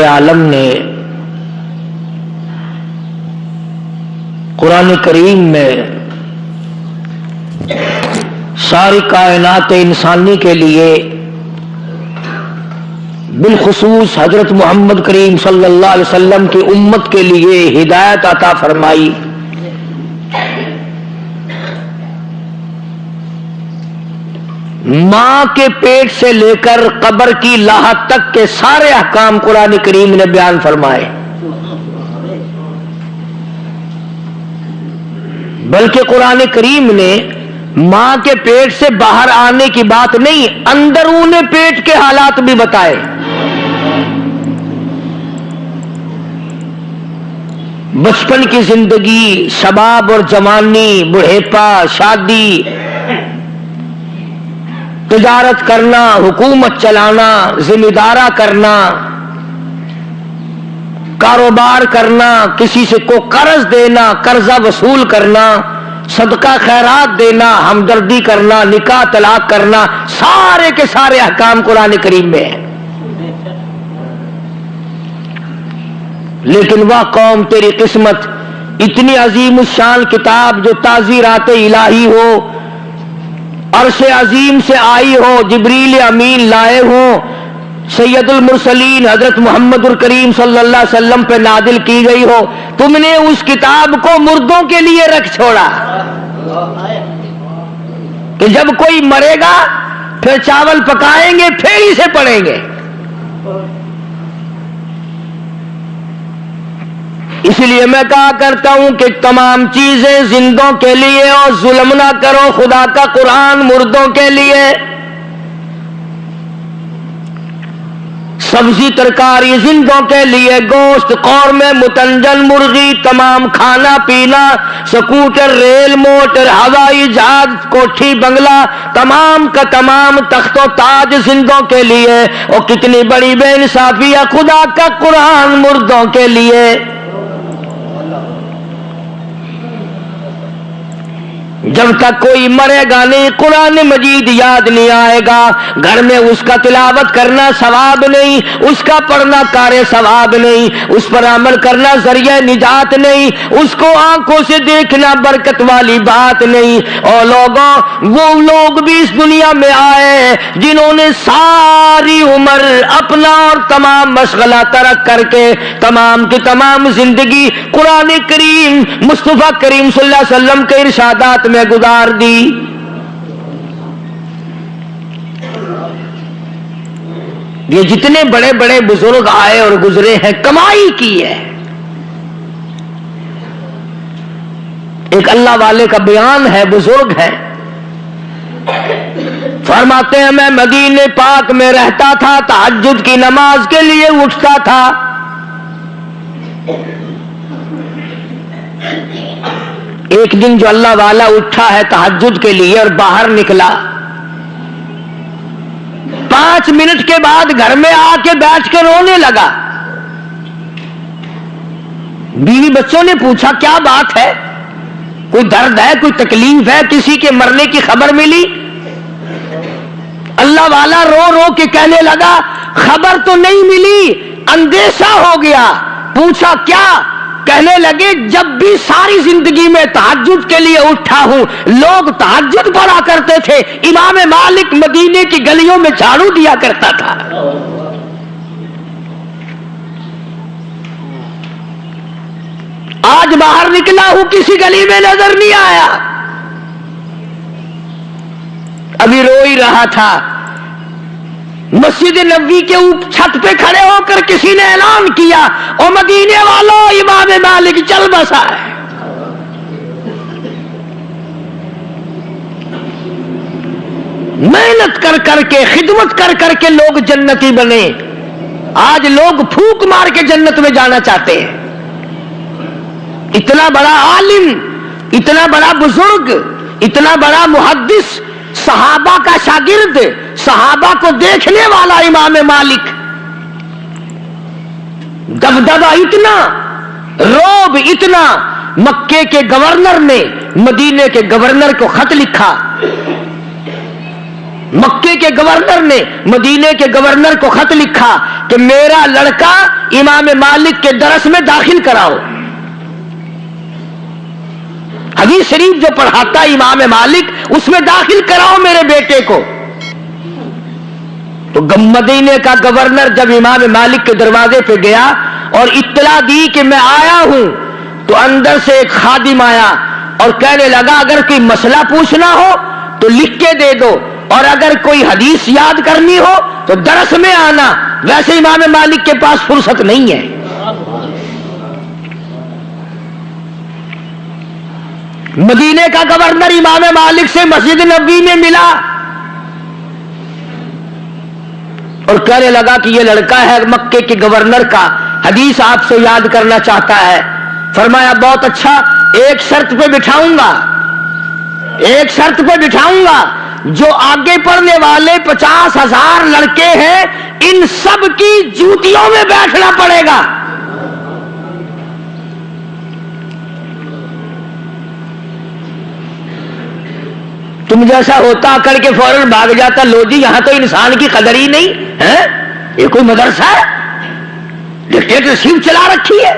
عالم نے قرآن کریم میں ساری کائنات انسانی کے لیے بالخصوص حضرت محمد کریم صلی اللہ علیہ وسلم کی امت کے لیے ہدایت عطا فرمائی۔ ماں کے پیٹ سے لے کر قبر کی لاحت تک کے سارے احکام قرآن کریم نے بیان فرمائے، بلکہ قرآن کریم نے ماں کے پیٹ سے باہر آنے کی بات نہیں، اندرون پیٹ کے حالات بھی بتائے۔ بچپن کی زندگی، شباب اور جوانی، بڑھیپا، شادی، تجارت کرنا، حکومت چلانا، ذمہ دارا کرنا، کاروبار کرنا، کسی سے کو قرض دینا، قرضہ وصول کرنا، صدقہ خیرات دینا، ہمدردی کرنا، نکاح طلاق کرنا، سارے کے سارے احکام قرآن کریم میں ہیں۔ لیکن وہ قوم تیری قسمت، اتنی عظیم الشان کتاب جو تعزیرات الہی ہو، عرش عظیم سے آئی ہو، جبریل امین لائے ہوں، سید المرسلین حضرت محمد الکریم صلی اللہ علیہ وسلم پہ نازل کی گئی ہو، تم نے اس کتاب کو مردوں کے لیے رکھ چھوڑا کہ جب کوئی مرے گا پھر چاول پکائیں گے پھر اسے پڑھیں گے۔ اس لیے میں کہا کرتا ہوں کہ تمام چیزیں زندوں کے لیے اور ظلم نہ کرو، خدا کا قرآن مردوں کے لیے۔ سبزی ترکاری زندوں کے لیے، گوشت، قورمے، متنجن، مرغی، تمام کھانا پینا، سکوٹر، ریل، موٹر، ہوائی جہاز، کوٹھی، بنگلہ، تمام کا تمام تخت و تاج زندوں کے لیے۔ اور کتنی بڑی بے انصافی ہے، خدا کا قرآن مردوں کے لیے۔ جب تک کوئی مرے گا نہیں، قرآن مجید یاد نہیں آئے گا، گھر میں اس کا تلاوت کرنا ثواب نہیں، اس کا پڑھنا کار ثواب نہیں، اس پر عمل کرنا ذریعہ نجات نہیں، اس کو آنکھوں سے دیکھنا برکت والی بات نہیں۔ اور لوگوں، وہ لوگ بھی اس دنیا میں آئے جنہوں نے ساری عمر اپنا اور تمام مشغلہ ترک کر کے تمام کی تمام زندگی قرآن کریم مصطفیٰ کریم صلی اللہ علیہ وسلم کے ارشادات میں گزار دی۔ یہ جتنے بڑے بڑے بزرگ آئے اور گزرے ہیں، کمائی کی ہے۔ ایک اللہ والے کا بیان ہے، بزرگ ہے، فرماتے ہیں میں مدینے پاک میں رہتا تھا، تہجد کی نماز کے لیے اٹھتا تھا، ایک دن جو اللہ والا اٹھا ہے تہجد کے لیے اور باہر نکلا، 5 منٹ کے بعد گھر میں آ کے بیٹھ کے رونے لگا۔ بیوی بچوں نے پوچھا کیا بات ہے، کوئی درد ہے، کوئی تکلیف ہے، کسی کے مرنے کی خبر ملی؟ اللہ والا رو رو کے کہنے لگا خبر تو نہیں ملی، اندیشہ ہو گیا۔ پوچھا کیا؟ کہنے لگے جب بھی ساری زندگی میں تہجد کے لیے اٹھا ہوں، لوگ تہجد پڑھا کرتے تھے، امام مالک مدینے کی گلیوں میں جھاڑو دیا کرتا تھا، آج باہر نکلا ہوں کسی گلی میں نظر نہیں آیا۔ ابھی رو ہی رہا تھا، مسجد نبوی کے چھت پہ کھڑے ہو کر کسی نے اعلان کیا او مدینے والوں، امام مالک چل بسا ہے۔ محنت کر کر کے، خدمت کر کر کے لوگ جنتی بنے، آج لوگ پھونک مار کے جنت میں جانا چاہتے ہیں۔ اتنا بڑا عالم، اتنا بڑا بزرگ، اتنا بڑا محدث، صحابہ کا شاگرد، صحابہ کو دیکھنے والا امام مالک، دبدبہ اتنا، روب اتنا، مکے کے گورنر نے مدینے کے گورنر کو خط لکھا مکے کے گورنر نے مدینے کے گورنر کو خط لکھا کہ میرا لڑکا امام مالک کے درس میں داخل کراؤ، حدیث شریف جو پڑھاتا امام مالک اس میں داخل کراؤ میرے بیٹے کو۔ تو مدینے کا گورنر جب امام مالک کے دروازے پہ گیا اور اطلاع دی کہ میں آیا ہوں، تو اندر سے ایک خادم آیا اور کہنے لگا اگر کوئی مسئلہ پوچھنا ہو تو لکھ کے دے دو، اور اگر کوئی حدیث یاد کرنی ہو تو درس میں آنا، ویسے امام مالک کے پاس فرصت نہیں ہے۔ مدینے کا گورنر امام مالک سے مسجد نبوی میں ملا اور کہنے لگا کہ یہ لڑکا ہے مکے کے گورنر کا، حدیث آپ سے یاد کرنا چاہتا ہے۔ فرمایا بہت اچھا، ایک شرط پہ بٹھاؤں گا، ایک شرط پہ بٹھاؤں گا، جو آگے پڑھنے والے 50,000 لڑکے ہیں ان سب کی جوتیوں میں بیٹھنا پڑے گا۔ تم جیسا ہوتا کر کے فوراً بھاگ جاتا، لو جی یہاں تو انسان کی قدر ہی نہیں ہے، یہ کوئی مدرسہ ہے، ڈکٹیٹرشپ چلا رکھی ہے؟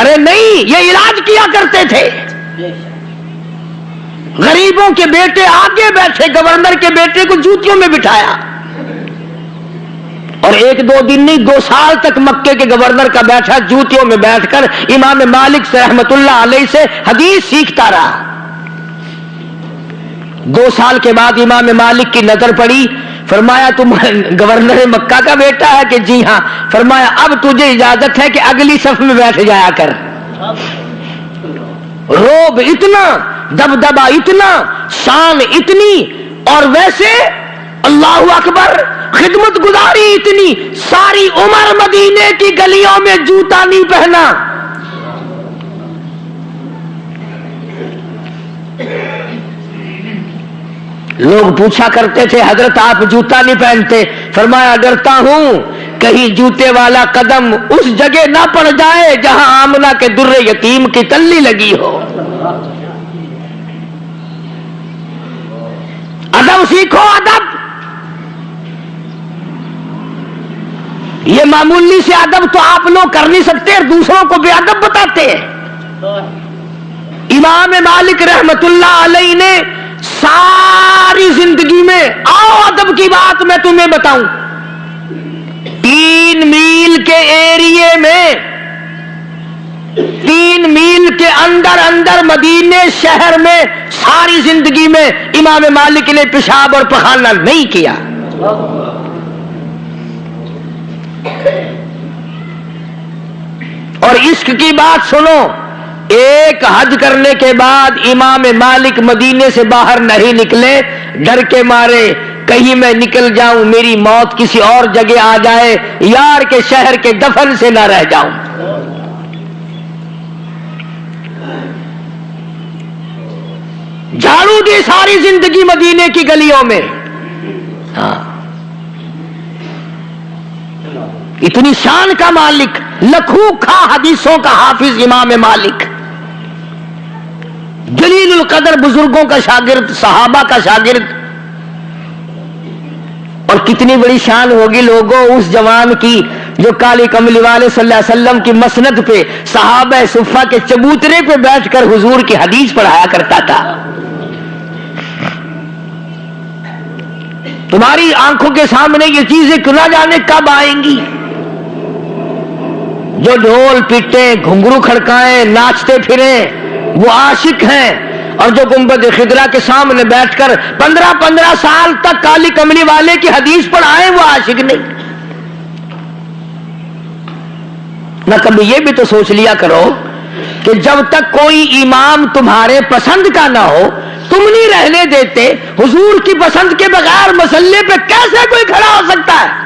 ارے نہیں، یہ علاج کیا کرتے تھے۔ غریبوں کے بیٹے آگے بیٹھے، گورنر کے بیٹے کو جوتیوں میں بٹھایا، اور ایک دو دن نہیں 2 سال تک مکے کے گورنر کا بیٹھا جوتیوں میں بیٹھ کر امام مالک سے رحمت اللہ علیہ سے حدیث سیکھتا رہا۔ 2 سال کے بعد امام مالک کی نظر پڑی، فرمایا تم گورنر مکہ کا بیٹا ہے کہ جی ہاں؟ فرمایا اب تجھے اجازت ہے کہ اگلی صف میں بیٹھ جایا کر۔ روب اتنا، دبدبا اتنا، شان اتنی، اور ویسے اللہ اکبر خدمت گزاری اتنی، ساری عمر مدینے کی گلیوں میں جوتا نہیں پہنا۔ لوگ پوچھا کرتے تھے حضرت آپ جوتا نہیں پہنتے؟ فرمایا ڈرتا ہوں کہیں جوتے والا قدم اس جگہ نہ پڑ جائے جہاں آمنہ کے در یتیم کی تلی لگی ہو۔ ادب سیکھو، ادب۔ یہ معمولی سے ادب تو آپ لوگ کر نہیں سکتے، دوسروں کو بے ادب بتاتے ہیں۔ امام مالک رحمت اللہ علیہ نے ساری زندگی میں، آؤ ادب کی بات میں تمہیں بتاؤں، 3 میل کے ایریے میں، 3 میل کے اندر مدینے شہر میں ساری زندگی میں امام مالک نے پیشاب اور پخانہ نہیں کیا۔ اور عشق کی بات سنو، ایک حج کرنے کے بعد امام مالک مدینے سے باہر نہیں نکلے، ڈر کے مارے کہیں میں نکل جاؤں میری موت کسی اور جگہ آ جائے، یار کے شہر کے دفن سے نہ رہ جاؤں۔ جھاڑو دی ساری زندگی مدینے کی گلیوں میں۔ ہاں، اتنی شان کا مالک، لکھوں کھا حدیثوں کا حافظ امام مالک، جلیل القدر بزرگوں کا شاگرد، صحابہ کا شاگرد۔ اور کتنی بڑی شان ہوگی لوگوں اس جوان کی جو کالی کملی والے صلی اللہ علیہ وسلم کی مسند پہ، صحابہ صفہ کے چبوترے پہ بیٹھ کر حضور کی حدیث پڑھایا کرتا تھا۔ تمہاری آنکھوں کے سامنے یہ چیزیں نہ جانے کب آئیں گی، جو ڈھول پیٹیں، گھنگرو کھڑکائیں، ناچتے پھریں وہ عاشق ہیں، اور جو گنبد خضرا کے سامنے بیٹھ کر 15 سال تک کالی کملی والے کی حدیث پڑھائیں وہ عاشق نہیں۔ نہ کبھی یہ بھی تو سوچ لیا کرو کہ جب تک کوئی امام تمہارے پسند کا نہ ہو تم نہیں رہنے دیتے، حضور کی پسند کے بغیر مسلے پہ کیسے کوئی کھڑا ہو سکتا ہے؟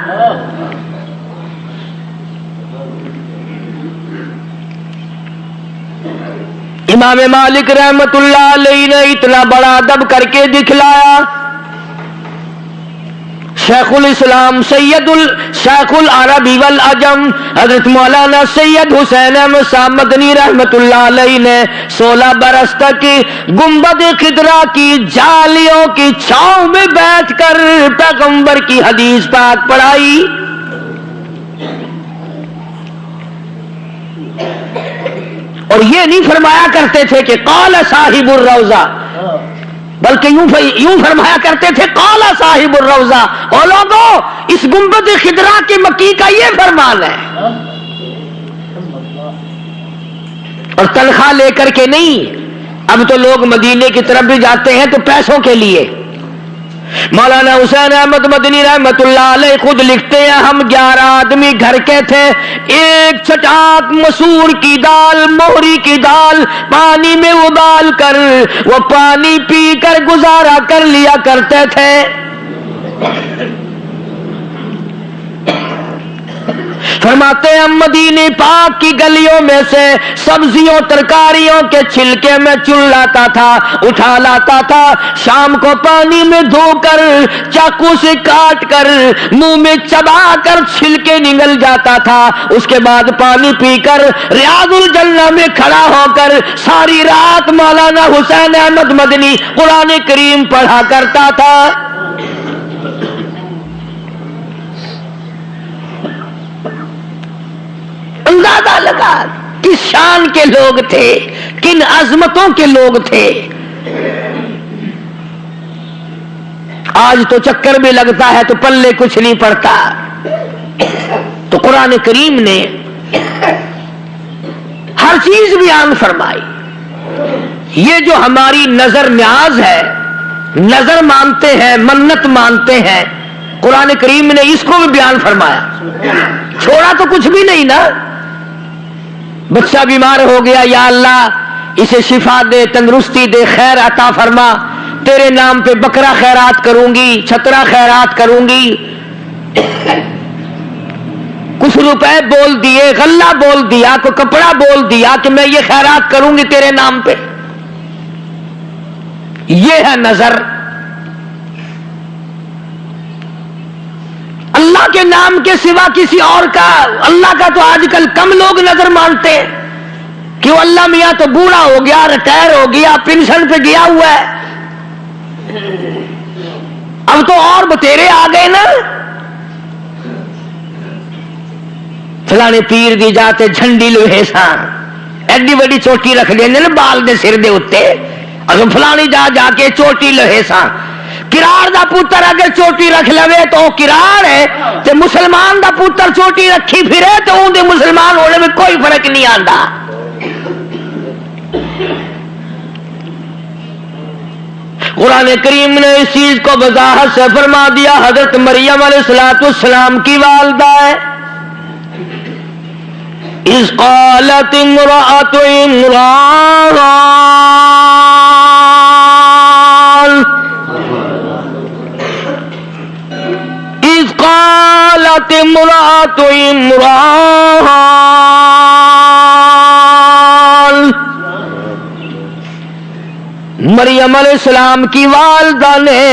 امام مالک رحمت اللہ علیہ نے اتنا بڑا ادب کر کے دکھلایا، شیخ الاسلام شیخ العربی والعجم حضرت مولانا سید حسین احمد صاحب مدنی رحمت اللہ علیہ نے 16 برس تک گنبد خضرا کی جالیوں کی چھاؤں میں بیٹھ کر پیغمبر کی حدیث پاک پڑھائی. اور یہ نہیں فرمایا کرتے تھے کہ قال صاحب الروضہ، بلکہ یوں فرمایا کرتے تھے قال صاحب الروضہ. اور لوگوں، اس گنبد خضرا کے مکی کا یہ فرمان ہے، اور تنخواہ لے کر کے نہیں. اب تو لوگ مدینے کی طرف بھی جاتے ہیں تو پیسوں کے لیے. مولانا حسین احمد مدنی رحمت اللہ علیہ خود لکھتے ہیں ہم 11 آدمی گھر کے تھے، ایک چٹاک مسور کی دال، موہری کی دال پانی میں ابال کر وہ پانی پی کر گزارا کر لیا کرتے تھے. فرماتے ہیں مدینے پاک کی گلیوں میں سے سبزیوں ترکاریوں کے چھلکے میں چن لاتا تھا، اٹھا لاتا تھا، شام کو پانی میں دھو کر چاقو سے کاٹ کر منہ میں چبا کر چھلکے نگل جاتا تھا. اس کے بعد پانی پی کر ریاض الجنہ میں کھڑا ہو کر ساری رات مولانا حسین احمد مدنی قرآن کریم پڑھا کرتا تھا. اندازہ لگا کس شان کے لوگ تھے، کن عظمتوں کے لوگ تھے. آج تو چکر بھی لگتا ہے تو پلے کچھ نہیں پڑتا. تو قرآن کریم نے ہر چیز بیان فرمائی. یہ جو ہماری نظر نیاز ہے، نظر مانتے ہیں، منت مانتے ہیں، قرآن کریم نے اس کو بھی بیان فرمایا. چھوڑا تو کچھ بھی نہیں نا. بچہ بیمار ہو گیا، یا اللہ اسے شفا دے، تندرستی دے، خیر عطا فرما، تیرے نام پہ بکرا خیرات کروں گی، چھترا خیرات کروں گی. کچھ روپے بول دیے، غلہ بول دیا، کوئی کپڑا بول دیا کہ میں یہ خیرات کروں گی تیرے نام پہ. یہ ہے نظر. اللہ کے نام کے سوا کسی اور کا، اللہ کا تو آج کل کم لوگ نظر مانتے ہیں. کیوں؟ اللہ میاں تو بوڑھا ہو گیا، ریٹائر ہو گیا، پینشن پہ گیا ہوا ہے. اب تو اور بتیرے آ گئے نا. فلانے پیر دی جاتے جھنڈی لوہے سان ایڈی بڑی چوٹی رکھ دینے نا بال دے سر دے اتے. اگر فلانی جا کے چوٹی لوہے سان. کراڑ دا پوتر اگر چوٹی رکھ لوے تو کراڑ ہے، تے مسلمان دا پوتر چوٹی رکھی پھرے تو ان دے مسلمان ہونے میں کوئی فرق نہیں آندا. قرآن کریم نے اس چیز کو وضاحت سے فرما دیا. حضرت مریم علیہ السلام کی والدہ ہے. اذ قالت امرأۃ عمران، اذ قالت امرأۃ عمران، مریم علیہ السلام کی والدہ نے،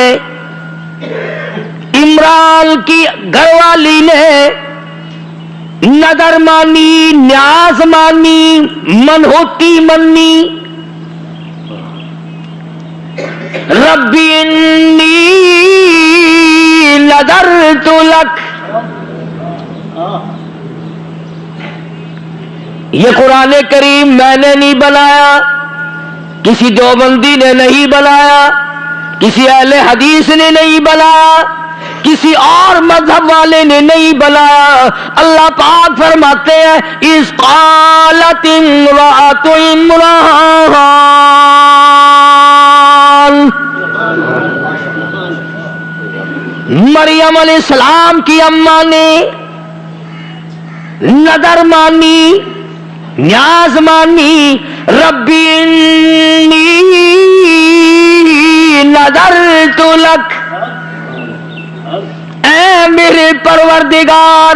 عمران کی گھر والی نے نظر مانی، نیاز مانی، منہوتی منی. ربی انی نذرت لک. یہ قرآن کریم میں نے نہیں بنایا، کسی دیوبندی نے نہیں بنایا، کسی اہل حدیث نے نہیں بنایا، کسی اور مذہب والے نے نہیں بنایا. اللہ پاک فرماتے ہیں اذ قالت امرأۃ عمران، مریم علیہ السلام کی اماں نے نظر مانی، نیاز مانی. ربی انی نذرت لک، اے میرے پروردگار،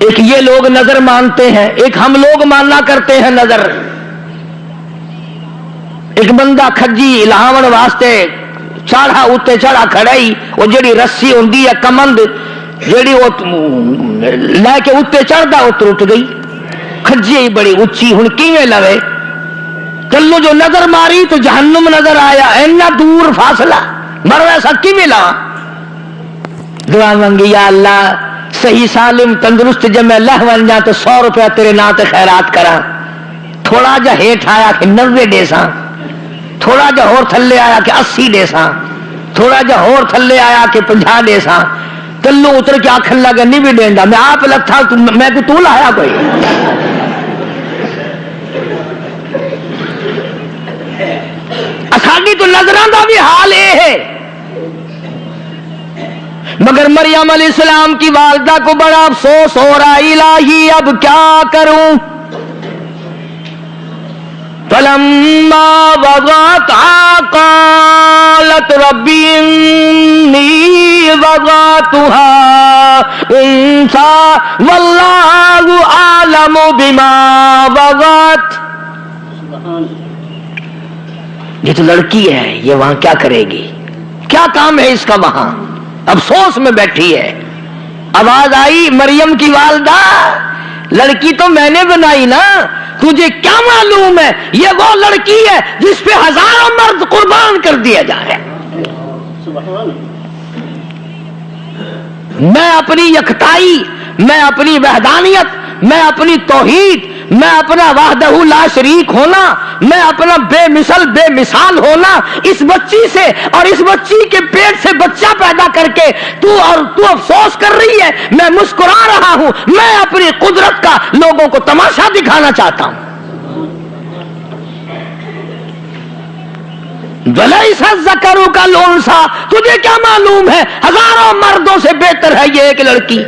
ایک یہ لوگ نظر مانتے ہیں، ایک ہم لوگ ماننا کرتے ہیں نظر۔ ایک بندہ کھجی لاون واسطے چاڑھا اتنے چڑھا کھڑائی، وہ جڑی رسی ہوندی ہے کمند جڑی وہ لے کے اتنے چڑھتا وہ ٹوٹ گئی، کھجی ہی بڑی اچھی، ہن کیویں لوے؟ کلو جو نظر ماری تو جہنم نظر آیا، اینا دور فاصلہ، مر ایسا کیویں لاواں؟ دعا منگی یا اللہ صحیح سالم تندرست جب میں لہ ون جا تو 100 روپیہ تیرے نام تے خیرات کرا، تھوڑا جا ہیٹ آیا کہ 90 دے ساں، تھوڑا جا ہور تھلے آیا کہ 80 دے ساں، تھوڑا جا ہور تھلے آیا کہ 50 دے ساں، کلو اتر کے آکھن لگا نہیں بھی دیندا، میں آپ لتھا میں کو تو لایا کوئی۔ ساڈی تو نظراں دا بھی حال یہ ہے، مگر مریم علیہ السلام کی والدہ کو بڑا افسوس ہو رہا، الہی اب کیا کروں؟ فلما وضعتها قالت رب إني وضعتها أنثى والله أعلم بما وضعت۔ یہ تو لڑکی ہے، یہ وہاں کیا کرے گی؟ کیا کام ہے اس کا وہاں؟ افسوس میں بیٹھی ہے۔ آواز آئی مریم کی والدہ، لڑکی تو میں نے بنائی نا، تجھے کیا معلوم ہے یہ وہ لڑکی ہے جس پہ ہزاروں مرد قربان کر دیا جائے۔ میں اپنی یکتائی، میں اپنی وحدانیت، میں اپنی توحید، میں اپنا وحدہ لا شریک ہونا، میں اپنا بے مثال ہونا اس بچی سے اور اس بچی کے پیٹ سے بچہ پیدا کر کے تو افسوس کر رہی ہے، میں مسکرا رہا ہوں، میں اپنی قدرت کا لوگوں کو تماشا دکھانا چاہتا ہوں۔ وَلَيْسَ الذَّكَرُ كَالْأُنثَىٰ، تجھے کیا معلوم ہے ہزاروں مردوں سے بہتر ہے یہ ایک لڑکی۔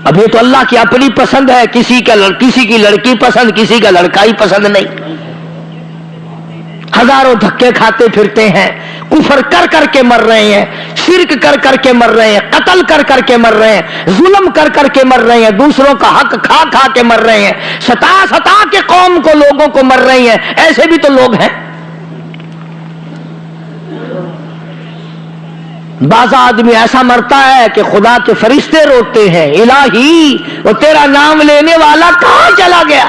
اب یہ تو اللہ کی اپنی پسند ہے، کسی کی لڑکی پسند، کسی کا لڑکا ہی پسند نہیں۔ ہزاروں دھکے کھاتے پھرتے ہیں، کفر کر کر کے مر رہے ہیں، شرک کر کر کے مر رہے ہیں، قتل کر کر کے مر رہے ہیں، ظلم کر کر کے مر رہے ہیں، دوسروں کا حق کھا کھا کے مر رہے ہیں، ستا کے قوم کو لوگوں کو مر رہی ہیں۔ ایسے بھی تو لوگ ہیں۔ بعض آدمی ایسا مرتا ہے کہ خدا کے فرشتے روتے ہیں، الہی وہ تیرا نام لینے والا کہاں چلا گیا؟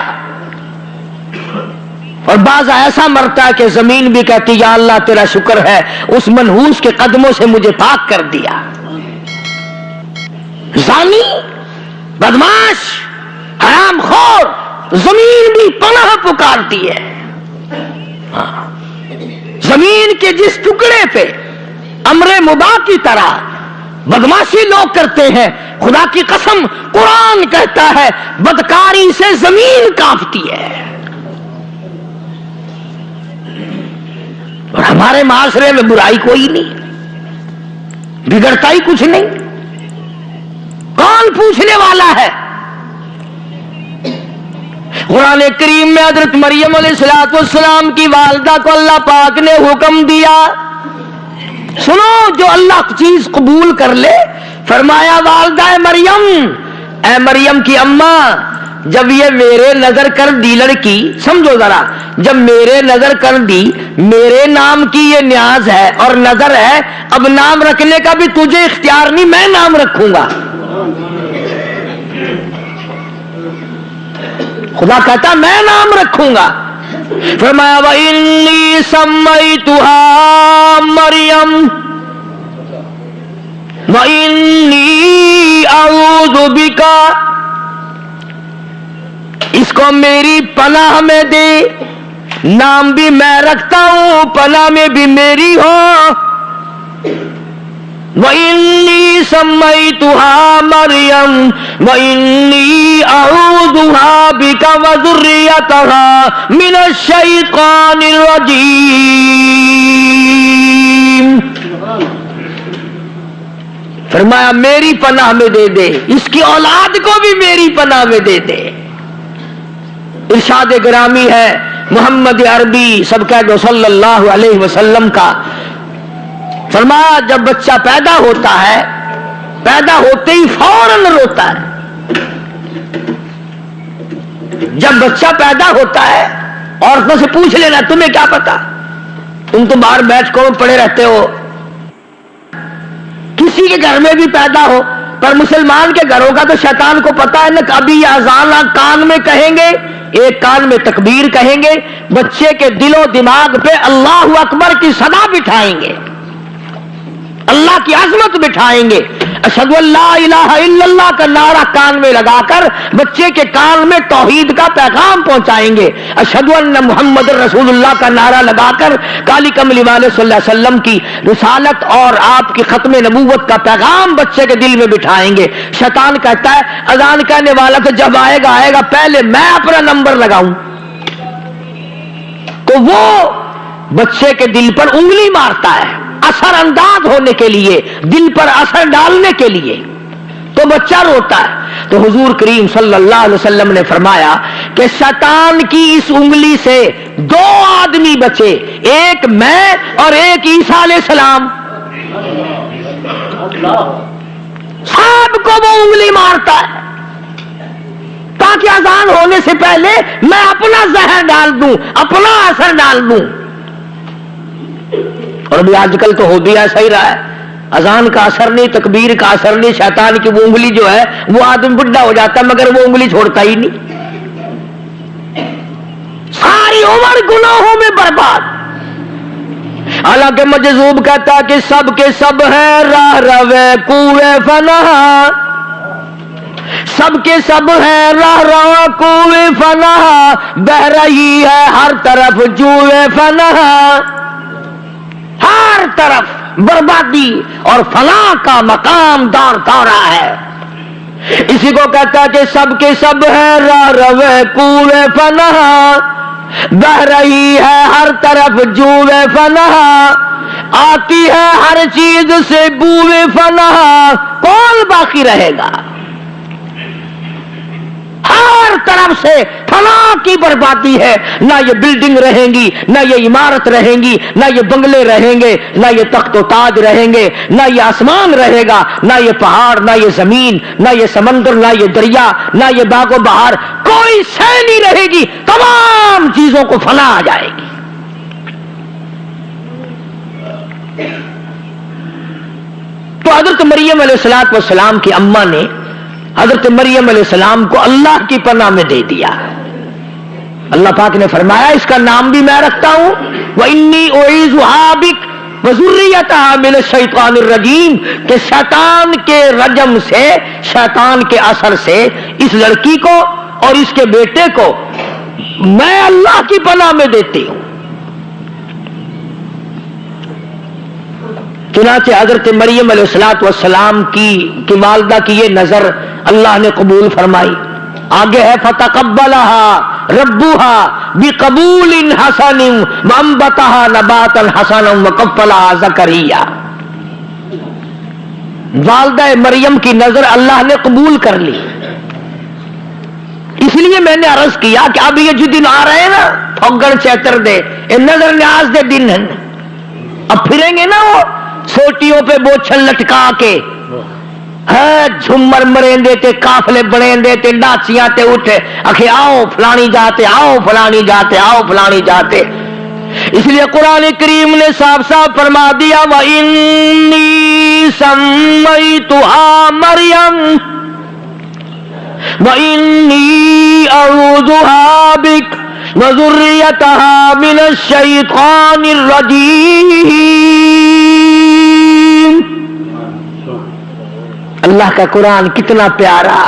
اور بعض ایسا مرتا ہے کہ زمین بھی کہتی یا اللہ تیرا شکر ہے اس منحوس کے قدموں سے مجھے پاک کر دیا۔ زانی، بدماش، حرام خور، زمین بھی پناہ پکارتی ہے۔ زمین کے جس ٹکڑے پہ امر مباح کی طرح بدماشی لوگ کرتے ہیں، خدا کی قسم قرآن کہتا ہے بدکاری سے زمین کانپتی ہے۔ اور ہمارے معاشرے میں برائی کوئی نہیں، بگڑتا ہی کچھ نہیں، کون پوچھنے والا ہے؟ قرآن کریم میں حضرت مریم علیہ السلام کی والدہ کو اللہ پاک نے حکم دیا، سنو جو اللہ چیز قبول کر لے، فرمایا والدہ مریم، اے مریم کی اماں، جب یہ میرے نظر کر دی لڑکی، سمجھو ذرا، جب میرے نظر کر دی، میرے نام کی یہ نیاز ہے اور نظر ہے، اب نام رکھنے کا بھی تجھے اختیار نہیں، میں نام رکھوں گا۔ خدا کہتا میں نام رکھوں گا۔ فرمایا وَإِنِّي سَمَّيْتُهَا مَرْيَمَ وَإِنِّي أَعُوذُ بِكَ، اس کو میری پناہ میں دے، نام بھی میں رکھتا ہوں، پناہ میں بھی میری ہو۔ وَإِنِّي سَمَّيْتُهَا مَرْيَمَ وَإِنِّي أَعُوذُهَا بِكَ وَذُرِّيَّتَهَا مِنَ الشَّيْطَانِ الرَّجِيمِ۔ فرمایا میری پناہ میں دے دے، اس کی اولاد کو بھی میری پناہ میں دے دے۔ ارشاد گرامی ہے محمد عربی سب کہہ دو صلی اللہ علیہ وسلم کا، فرمایا جب بچہ پیدا ہوتا ہے پیدا ہوتے ہی فوراً روتا ہے. جب بچہ پیدا ہوتا ہے عورتوں سے پوچھ لینا تمہیں کیا پتا, تم تو باہر بیٹھ کر پڑے رہتے ہو. کسی کے گھر میں بھی پیدا ہو, پر مسلمان کے گھروں کا تو شیطان کو پتا ہے نا. ابھی اذان کان میں کہیں گے, ایک کان میں تکبیر کہیں گے, بچے کے دل و دماغ پہ اللہ اکبر کی صدا بٹھائیں گے, اللہ کی عظمت بٹھائیں گے. اشہدو ان لا الہ الا اللہ کا نعرہ کان میں لگا کر بچے کے کان میں توحید کا پیغام پہنچائیں گے. اشہدو ان محمد رسول اللہ کا نعرہ لگا کر کالی کملی والے صلی اللہ علیہ وسلم کی رسالت اور آپ کی ختم نبوت کا پیغام بچے کے دل میں بٹھائیں گے. شیطان کہتا ہے اذان کہنے والا تو جب آئے گا پہلے میں اپنا نمبر لگاؤں. تو وہ بچے کے دل پر انگلی مارتا ہے اثر انداز ہونے کے لیے, دل پر اثر ڈالنے کے لیے, تو بچہ روتا ہے. تو حضور کریم صلی اللہ علیہ وسلم نے فرمایا کہ شیطان کی اس انگلی سے 2 آدمی بچے, ایک میں اور ایک عیسیٰ علیہ السلام. سب کو وہ انگلی مارتا ہے تاکہ اذان ہونے سے پہلے میں اپنا زہر ڈال دوں, اپنا اثر ڈال دوں. اور ابھی آج کل تو ہو بھی ایسا ہی رہا ہے, اذان کا اثر نہیں, تکبیر کا اثر نہیں, شیطان کی وہ انگلی جو ہے وہ آدمی بڈھا ہو جاتا ہے مگر وہ انگلی چھوڑتا ہی نہیں, ساری عمر گناہوں میں برباد. حالانکہ مجذوب کہتا ہے کہ سب کے سب ہیں راہ روے کوئے فنا, سب کے سب ہیں راہ رواں کوئے فنا, بہ رہی ہے ہر طرف جوئے فنا. ہر طرف بربادی اور فلاح کا مقام دار دورہ ہے. اسی کو کہتا ہے کہ سب کے سب ہیں راہ روے کوئے فنا, بہ رہی ہے ہر طرف جوئے فنا, آتی ہے ہر چیز سے بوئے فنا, کون باقی رہے گا؟ ہر طرف سے فلاح کی بربادی ہے. نہ یہ بلڈنگ رہیں گی, نہ یہ عمارت رہیں گی, نہ یہ بنگلے رہیں گے, نہ یہ تخت و تاج رہیں گے, نہ یہ آسمان رہے گا, نہ یہ پہاڑ, نہ یہ زمین, نہ یہ سمندر, نہ یہ دریا, نہ یہ باغ و بہار, کوئی شے نہیں رہے گی. تمام چیزوں کو فنا آ جائے گی. تو حضرت مریم علیہ السلام کی اماں نے حضرت مریم علیہ السلام کو اللہ کی پناہ میں دے دیا. اللہ پاک نے فرمایا اس کا نام بھی میں رکھتا ہوں, وَإِنِّي أُعِيذُهَا بِكَ وَذُرِّيَّتَهَا مِنَ الشَّيْطَانِ الرَّجِيمِ, کہ شیطان کے رجم سے, شیطان کے اثر سے اس لڑکی کو اور اس کے بیٹے کو میں اللہ کی پناہ میں دیتی ہوں. چنانچہ حضرت مریم علیہ السلام کی والدہ کی یہ نظر اللہ نے قبول فرمائی. آگے ہے فتقبلها ربها بقبول حسن وانبتها نباتا حسنا وكفلها زكريا. والدہ مریم کی نظر اللہ نے قبول کر لی. اس لیے میں نے عرض کیا کہ اب یہ جو دن آ رہے ہیں نا, پھگڑ چیتر دے, نظر نیاز دے دن ہیں. اب پھریں گے نا وہ سوٹیوں پہ بوچھل لٹکا کے, جھمر مرین دیتے, کافلے بڑھیں دیتے, ناچیاں تے اٹھے, اکھے آؤ فلانی جاتے, آؤ فلانی جاتے, آؤ فلانی جاتے. اس لیے قرآن کریم نے صاف صاف فرما دیا وَإِنِّي سَمَّيْتُهَا مَرْيَمَ وَإِنِّي أَعُوذُهَا بِكَ وَذُرِّيَّتَهَا مِنَ الشَّيْطَانِ الرَّجِيمِ. اللہ کا قرآن کتنا پیارا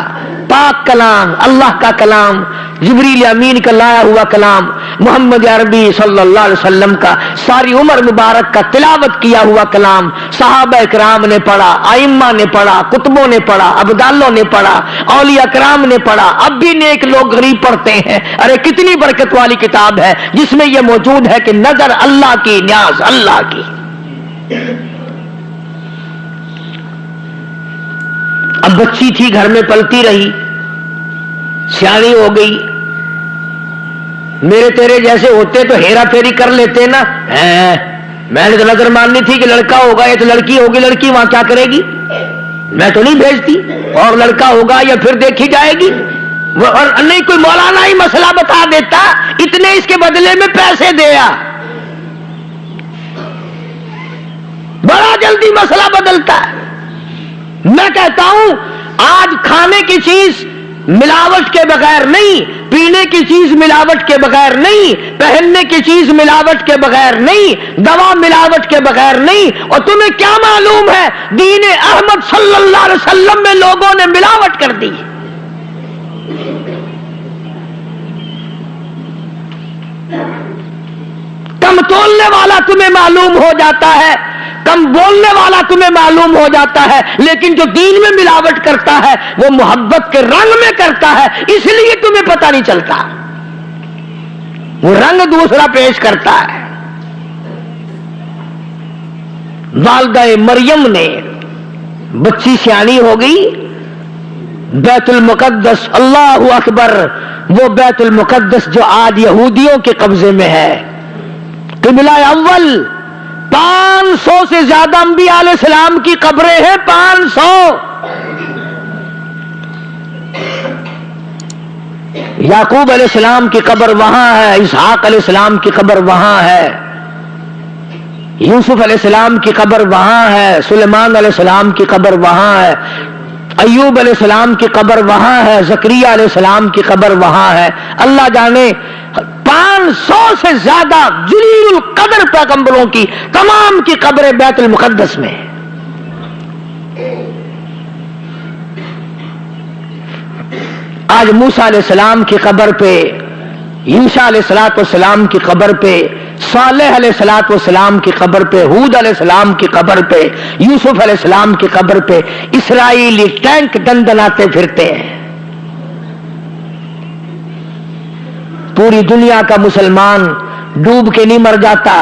پاک کلام, اللہ کا کلام, جبریل امین کا لایا ہوا کلام, محمد عربی صلی اللہ علیہ وسلم کا ساری عمر مبارک کا تلاوت کیا ہوا کلام. صحابہ اکرام نے پڑھا, ائمہ نے پڑھا, کتبوں نے پڑھا, ابدالوں نے پڑھا, اولیاء کرام نے پڑھا, اب بھی نیک لوگ غریب پڑھتے ہیں. ارے کتنی برکت والی کتاب ہے جس میں یہ موجود ہے کہ نظر اللہ کی, نیاز اللہ کی. اب بچی تھی, گھر میں پلتی رہی, سیانی ہو گئی. میرے تیرے جیسے ہوتے تو ہیرا پھیری کر لیتے نا. میں نے تو نظر ماننی تھی کہ لڑکا ہوگا, یہ تو لڑکی ہوگی, لڑکی وہاں کیا کرے گی. میں تو نہیں بھیجتی، اور لڑکا ہوگا یا پھر دیکھی جائے گی، اور نہیں کوئی مولانا ہی مسئلہ بتا دیتا، اتنے اس کے بدلے میں پیسے دیا، بڑا جلدی مسئلہ بدلتا ہے۔ میں کہتا ہوں آج کھانے کی چیز ملاوٹ کے بغیر نہیں، پینے کی چیز ملاوٹ کے بغیر نہیں، پہننے کی چیز ملاوٹ کے بغیر نہیں، دوا ملاوٹ کے بغیر نہیں، اور تمہیں کیا معلوم ہے دین احمد صلی اللہ علیہ وسلم میں لوگوں نے ملاوٹ کر دی۔ کم تولنے والا تمہیں معلوم ہو جاتا ہے، کم بولنے والا تمہیں معلوم ہو جاتا ہے، لیکن جو دین میں ملاوٹ کرتا ہے وہ محبت کے رنگ میں کرتا ہے، اس لیے تمہیں پتہ نہیں چلتا، وہ رنگ دوسرا پیش کرتا ہے۔ والدہ مریم نے بچی سیانی ہو گئی، بیت المقدس، اللہ اکبر، وہ بیت المقدس جو آج یہودیوں کے قبضے میں ہے، قبلہ اول، 500 سے زیادہ انبیاء علیہ السلام کی قبریں ہیں، 500۔ یعقوب علیہ السلام کی قبر وہاں ہے، اسحاق علیہ السلام کی قبر وہاں ہے، یوسف علیہ السلام کی قبر وہاں ہے، سلیمان علیہ السلام کی قبر وہاں ہے، ایوب علیہ السلام کی قبر وہاں ہے، زکریا علیہ السلام کی قبر وہاں ہے۔ اللہ جانے 500 سے زیادہ جلیل القدر پیغمبروں کی تمام کی قبریں بیت المقدس میں ہیں۔ آج موسیٰ علیہ السلام کی قبر پہ، یوشع علیہ السلام کی قبر پہ، صالح علیہ السلام کی قبر پہ، ہود علیہ السلام کی قبر پہ، یوسف علیہ السلام کی قبر پہ اسرائیلی ٹینک دندناتے پھرتے ہیں۔ پوری دنیا کا مسلمان ڈوب کے نہیں مر جاتا،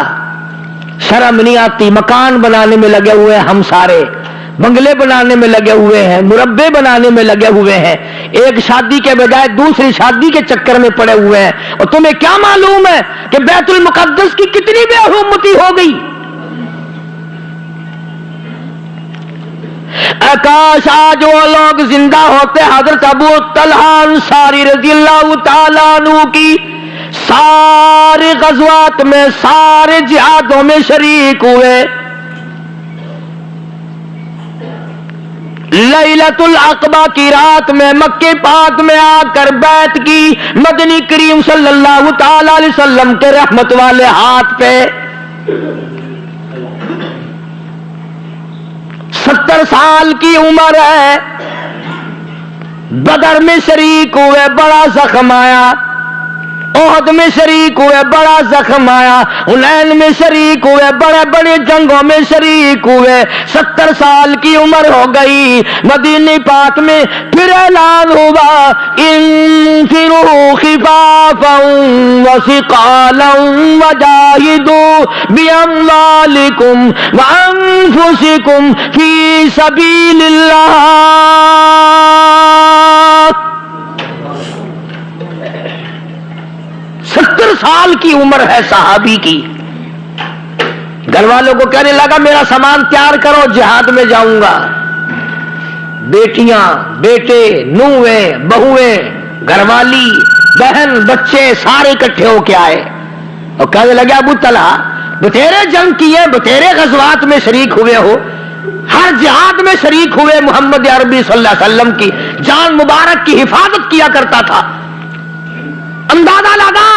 شرم نہیں آتی، مکان بنانے میں لگے ہوئے ہیں، ہم سارے بنگلے بنانے میں لگے ہوئے ہیں، مربے بنانے میں لگے ہوئے ہیں، ایک شادی کے بجائے دوسری شادی کے چکر میں پڑے ہوئے ہیں، اور تمہیں کیا معلوم ہے کہ بیت المقدس کی کتنی بے حرمتی ہو گئی؟ کاش آج وہ لوگ زندہ ہوتے، حضرت ابو طلحہ انصاری رضی اللہ تعالیٰ عنہ کی سارے غزوات میں، سارے جہادوں میں شریک ہوئے، لیلۃ العقبہ کی رات میں مکے پاک میں آ کر بیعت کی، مدنی کریم صلی اللہ تعالی علیہ وسلم کے رحمت والے ہاتھ پہ 70 سال کی عمر ہے، بدر میں شریک ہوئے، بڑا زخم آیا، احد میں شریک ہوئے، بڑا زخم آیا، حنین میں شریک ہوئے، بڑے بڑے جنگوں میں شریک ہوئے، 70 سال کی عمر ہو گئی، مدینہ پاک میں پھر اعلان ہوا انفروا خفافا وثقالا وجاہدوا باموالکم وانفسکم فی سبیل اللہ۔ 70 سال کی عمر ہے صحابی کی، گھر والوں کو کہنے لگا میرا سامان تیار کرو، جہاد میں جاؤں گا، بیٹیاں، بیٹے، نویں، بہویں، گھر والی، بہن، بچے سارے اکٹھے ہو کے آئے اور کہنے لگے ابو طلحہ بتیرے جنگ کیے، بتیرے غزوات میں شریک ہوئے ہو، ہر جہاد میں شریک ہوئے، محمد عربی صلی اللہ علیہ وسلم کی جان مبارک کی حفاظت کیا کرتا تھا، اندازہ لگا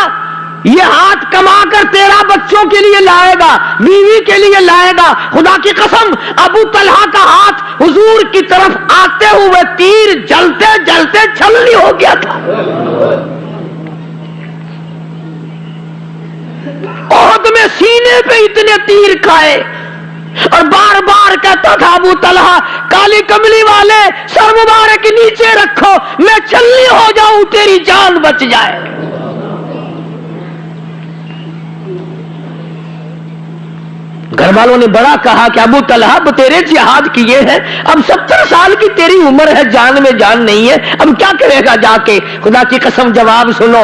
یہ ہاتھ کما کر تیرا بچوں کے لیے لائے گا، بیوی کے لیے لائے گا، خدا کی قسم ابو طلحہ کا ہاتھ حضور کی طرف آتے ہوئے تیر جلتے جلتے چھلنی ہو گیا تھا۔ احد میں سینے پہ اتنے تیر کھائے اور بار بار کہتا تھا ابو طلحہ کالی کملی والے سر مبارک نیچے رکھو، میں چھلنی ہو جاؤں تیری جان بچ جائے۔ گھر والوں نے بڑا کہا کہ ابو طلحہ تیرے جہاد کیے ہیں، اب 70 سال کی تیری عمر ہے، جان میں جان نہیں ہے، اب کیا کرے گا جا کے؟ خدا کی قسم جواب سنو،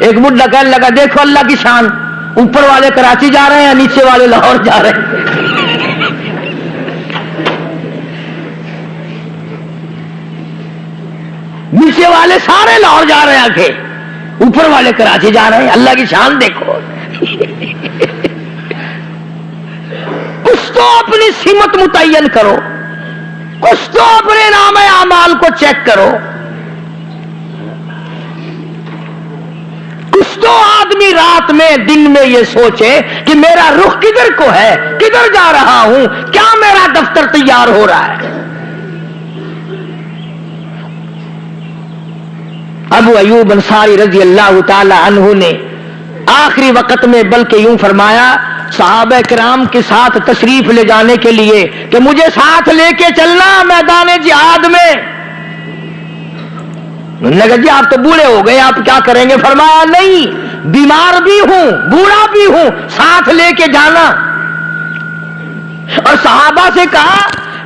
ایک بڈھا کہنے لگا دیکھو اللہ کی شان، اوپر والے کراچی جا رہے ہیں، نیچے والے لاہور جا رہے ہیں۔ نیچے والے سارے لاہور جا رہے ہیں آگے، اوپر والے کراچی جا رہے ہیں، اللہ کی شان دیکھو۔ کچھ تو اپنی سمت متعین کرو، کچھ تو اپنے نام اعمال کو چیک کرو، کچھ تو آدمی رات میں دن میں یہ سوچے کہ میرا رخ کدھر کو ہے، کدھر جا رہا ہوں، کیا میرا دفتر تیار ہو رہا ہے۔ ابو ایوب انصاری رضی اللہ تعالی عنہ نے آخری وقت میں بلکہ یوں فرمایا صحابہ کرام کے ساتھ تشریف لے جانے کے لیے کہ مجھے ساتھ لے کے چلنا میدان جہاد میں۔ انہوں نے کہا جی آپ تو بوڑھے ہو گئے، آپ کیا کریں گے؟ فرمایا نہیں، بیمار بھی ہوں، بوڑھا بھی ہوں، ساتھ لے کے جانا۔ اور صحابہ سے کہا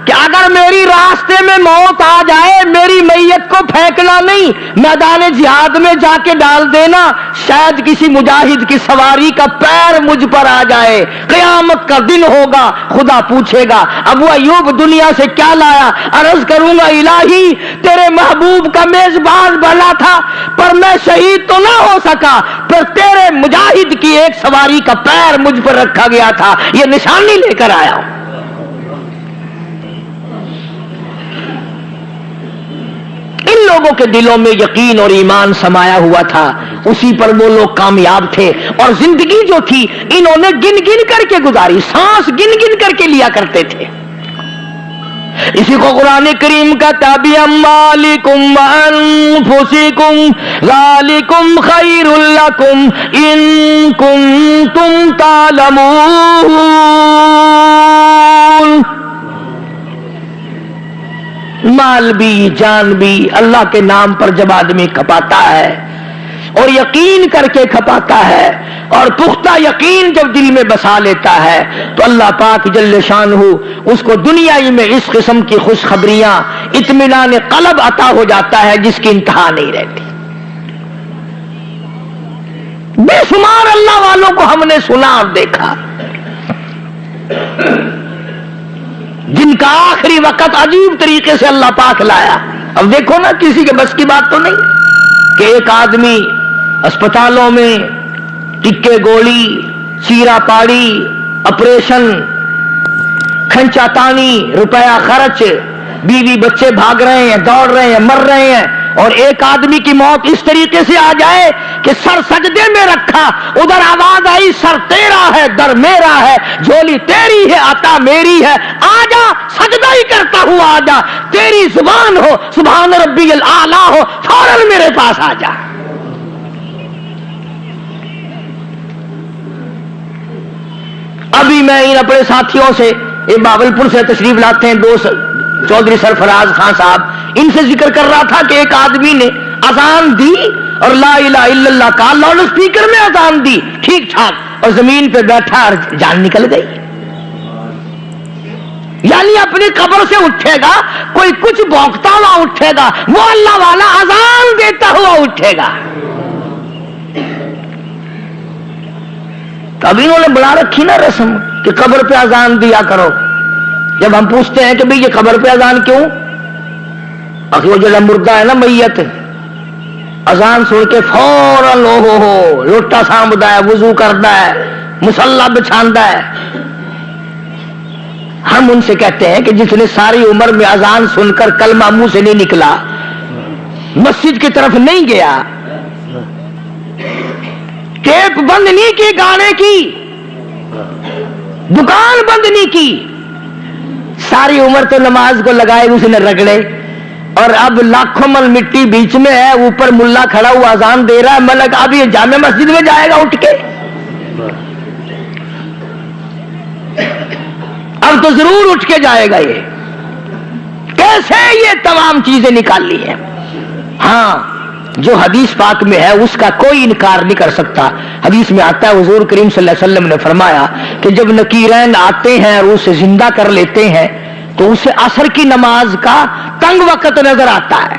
کہ اگر میری راستے میں موت آ جائے، میری میت کو پھینکنا نہیں، میدان جہاد میں جا کے ڈال دینا، شاید کسی مجاہد کی سواری کا پیر مجھ پر آ جائے، قیامت کا دن ہوگا، خدا پوچھے گا ابو ایوب دنیا سے کیا لایا؟ عرض کروں گا الہی تیرے محبوب کا میزبان بنا تھا پر میں شہید تو نہ ہو سکا، پر تیرے مجاہد کی ایک سواری کا پیر مجھ پر رکھا گیا تھا، یہ نشانی لے کر آیا ہوں۔ ان لوگوں کے دلوں میں یقین اور ایمان سمایا ہوا تھا، اسی پر وہ لوگ کامیاب تھے، اور زندگی جو تھی انہوں نے گن گن کر کے گزاری، سانس گن گن کر کے لیا کرتے تھے۔ اسی کو قرآن کریم کا مالکم وانفسکم ذالکم خیر لکم ان کنتم تعلمون۔ مال بھی جان بھی اللہ کے نام پر جب آدمی کھپاتا ہے اور یقین کر کے کھپاتا ہے اور پختہ یقین جب دل میں بسا لیتا ہے تو اللہ پاک جل شانہ اس کو دنیا ہی میں اس قسم کی خوشخبریاں اطمینان قلب عطا ہو جاتا ہے جس کی انتہا نہیں رہتی۔ بے شمار اللہ والوں کو ہم نے سنا اور دیکھا جن کا آخری وقت عجیب طریقے سے اللہ پاک لایا۔ اب دیکھو نا، کسی کے بس کی بات تو نہیں کہ ایک آدمی اسپتالوں میں ٹکے گولی، چیرا پاڑی، آپریشن، کھنچا تانی، روپیہ خرچ، بیوی بچے بھاگ رہے ہیں، دوڑ رہے ہیں، مر رہے ہیں، اور ایک آدمی کی موت اس طریقے سے آ جائے کہ سر سجدے میں رکھا، ادھر آواز آئی سر تیرا ہے در میرا ہے، جھولی تیری ہے عطا میری ہے، آ جا سجدہ ہی کرتا ہوا آ جا، تیری زبان ہو سبحان ربی الاعلیٰ ہو، فوراً میرے پاس آ جا۔ ابھی میں ان اپنے ساتھیوں سے یہ باولپور سے تشریف لاتے ہیں دوست چودھری سرفراز خان صاحب، ان سے ذکر کر رہا تھا کہ ایک آدمی نے اذان دی اور لا الہ الا اللہ کا لاؤڈ اسپیکر میں اذان دی ٹھیک ٹھاک، اور زمین پہ بیٹھا اور جان نکل گئی۔ یعنی اپنی قبر سے اٹھے گا، کوئی کچھ بھونکتا ہوا اٹھے گا، وہ اللہ والا اذان دیتا ہوا اٹھے گا۔ تو ابھی انہوں نے بنا رکھی نا رسم کہ قبر پہ اذان دیا کرو۔ جب ہم پوچھتے ہیں کہ بھئی یہ قبر پہ اذان کیوں؟ باقی وہ جو مردہ ہے نا میت، اذان سن کے فوراً ہو لوٹا سانبدا ہے، وضو کرتا ہے، مصلی بچھاندا ہے۔ ہم ان سے کہتے ہیں کہ جس نے ساری عمر میں اذان سن کر کلمہ منہ سے نہیں نکلا، مسجد کی طرف نہیں گیا، ٹیپ بند نہیں کی گانے کی، دکان بند نہیں کی، ساری عمر تو نماز کو لگائے اس نے رگڑے، اور اب لاکھوں من مٹی بیچ میں ہے، اوپر ملا کھڑا ہوا اذان دے رہا ہے، میں لگا اب یہ جامع مسجد میں جائے گا اٹھ کے، اب تو ضرور اٹھ کے جائے گا۔ یہ کیسے یہ تمام چیزیں نکال لی ہیں؟ ہاں جو حدیث پاک میں ہے اس کا کوئی انکار نہیں کر سکتا۔ حدیث میں آتا ہے حضور کریم صلی اللہ علیہ وسلم نے فرمایا کہ جب نکیرین آتے ہیں اور اسے زندہ کر لیتے ہیں تو اسے عصر کی نماز کا تنگ وقت نظر آتا ہے،